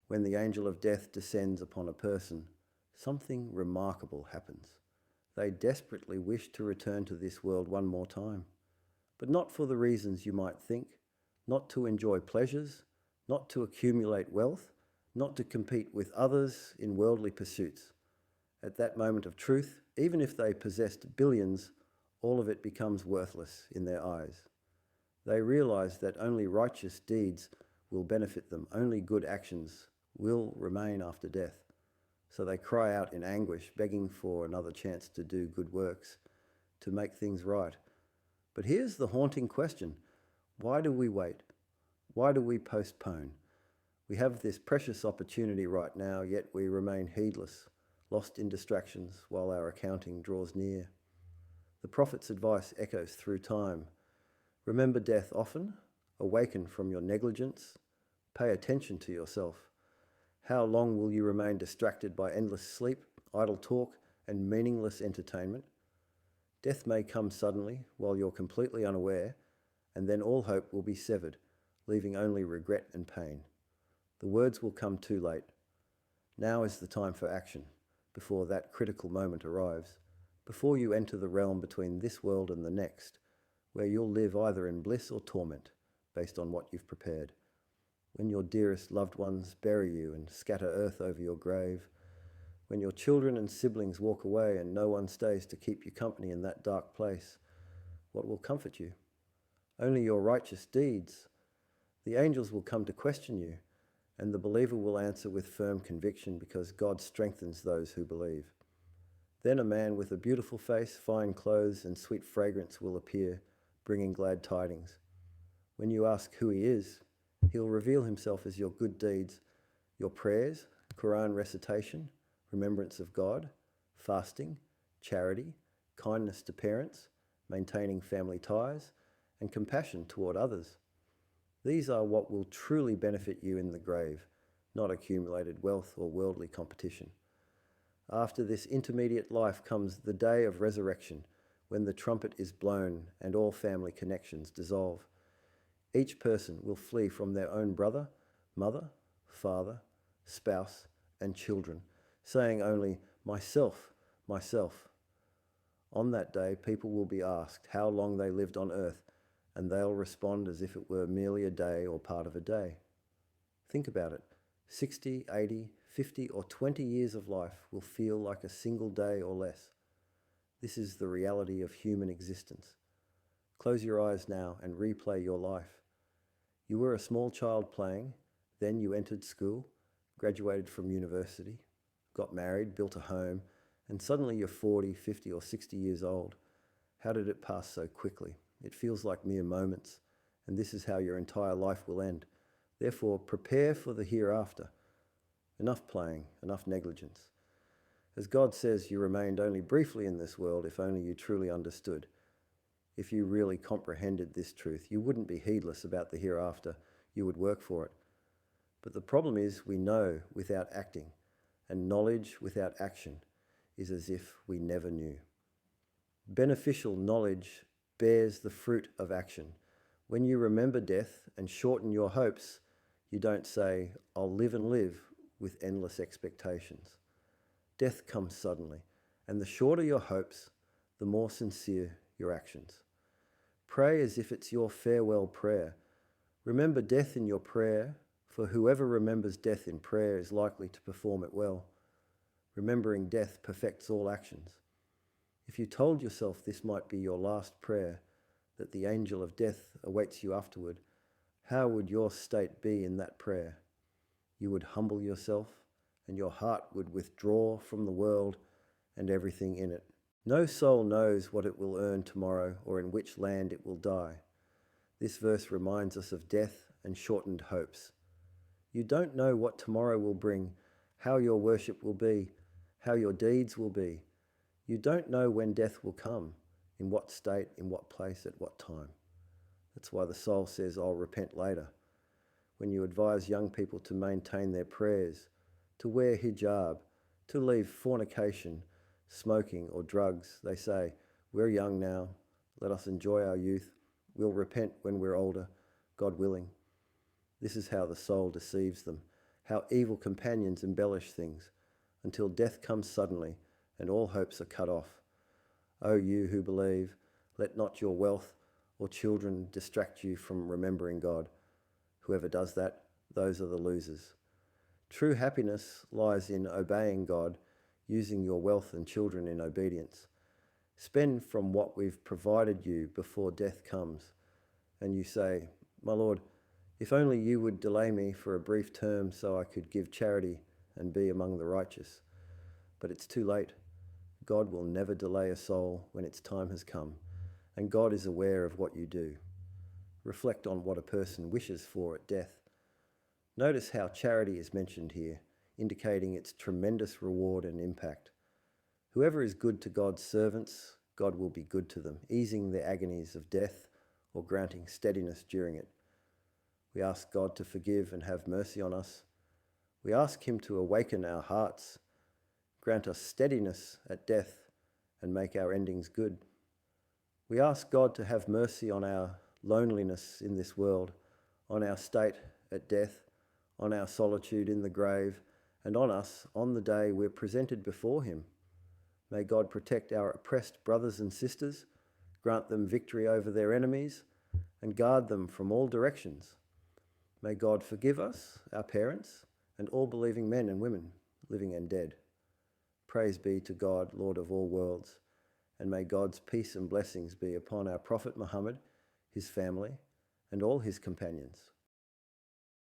when the angel of death descends upon a person, something remarkable happens. They desperately wish to return to this world one more time, but not for the reasons you might think, not to enjoy pleasures, not to accumulate wealth, not to compete with others in worldly pursuits. At that moment of truth, even if they possessed billions, all of it becomes worthless in their eyes. They realize that only righteous deeds will benefit them, only good actions will remain after death. So they cry out in anguish, begging for another chance to do good works, to make things right. But here's the haunting question. Why do we wait? Why do we postpone? We have this precious opportunity right now, yet we remain heedless, lost in distractions while our accounting draws near. The prophet's advice echoes through time. Remember death often, awaken from your negligence, pay attention to yourself. How long will you remain distracted by endless sleep, idle talk, and meaningless entertainment? Death may come suddenly while you're completely unaware, and then all hope will be severed, leaving only regret and pain. The words will come too late. Now is the time for action, before that critical moment arrives, before you enter the realm between this world and the next, where you'll live either in bliss or torment, based on what you've prepared. When your dearest loved ones bury you and scatter earth over your grave, when your children and siblings walk away and no one stays to keep you company in that dark place, what will comfort you? Only your righteous deeds. The angels will come to question you, and the believer will answer with firm conviction because God strengthens those who believe. Then a man with a beautiful face, fine clothes, and sweet fragrance will appear, bringing glad tidings. When you ask who he is, he'll reveal himself as your good deeds, your prayers, Quran recitation, remembrance of God, fasting, charity, kindness to parents, maintaining family ties, and compassion toward others. These are what will truly benefit you in the grave, not accumulated wealth or worldly competition. After this intermediate life comes the day of resurrection, when the trumpet is blown and all family connections dissolve. Each person will flee from their own brother, mother, father, spouse, and children, saying only, myself, myself. On that day, people will be asked how long they lived on earth, and they'll respond as if it were merely a day or part of a day. Think about it. 60, 80, 50, or 20 years of life will feel like a single day or less. This is the reality of human existence. Close your eyes now and replay your life. You were a small child playing, then you entered school, graduated from university, got married, built a home, and suddenly you're 40, 50, or 60 years old. How did it pass so quickly? It feels like mere moments, and this is how your entire life will end. Therefore, prepare for the hereafter. Enough playing, enough negligence. As God says, you remained only briefly in this world if only you truly understood. If you really comprehended this truth, you wouldn't be heedless about the hereafter, you would work for it. But the problem is we know without acting, and knowledge without action is as if we never knew. Beneficial knowledge bears the fruit of action. When you remember death and shorten your hopes, you don't say, I'll live and live with endless expectations. Death comes suddenly, and the shorter your hopes, the more sincere your actions. Pray as if it's your farewell prayer. Remember death in your prayer, for whoever remembers death in prayer is likely to perform it well. Remembering death perfects all actions. If you told yourself this might be your last prayer, that the angel of death awaits you afterward, how would your state be in that prayer? You would humble yourself, and your heart would withdraw from the world and everything in it. No soul knows what it will earn tomorrow or in which land it will die. This verse reminds us of death and shortened hopes. You don't know what tomorrow will bring, how your worship will be, how your deeds will be. You don't know when death will come, in what state, in what place, at what time. That's why the soul says, I'll repent later. When you advise young people to maintain their prayers, to wear hijab, to leave fornication, smoking, or drugs, they say, we're young now, let us enjoy our youth, we'll repent when we're older, God willing. This is how the soul deceives them, how evil companions embellish things, until death comes suddenly and all hopes are cut off. O you who believe, let not your wealth or children distract you from remembering God. Whoever does that, those are the losers. True happiness lies in obeying God, using your wealth and children in obedience. Spend from what we've provided you before death comes, and you say, My Lord, if only you would delay me for a brief term so I could give charity and be among the righteous. But it's too late. God will never delay a soul when its time has come, and God is aware of what you do. Reflect on what a person wishes for at death. Notice how charity is mentioned here, indicating its tremendous reward and impact. Whoever is good to God's servants, God will be good to them, easing the agonies of death or granting steadiness during it. We ask God to forgive and have mercy on us. We ask Him to awaken our hearts, grant us steadiness at death, and make our endings good. We ask God to have mercy on our loneliness in this world, on our state at death, on our solitude in the grave, and on us on the day we're presented before Him. May God protect our oppressed brothers and sisters, grant them victory over their enemies, and guard them from all directions. May God forgive us, our parents, and all believing men and women, living and dead. Praise be to God, Lord of all worlds, and may God's peace and blessings be upon our Prophet Muhammad, his family, and all his companions.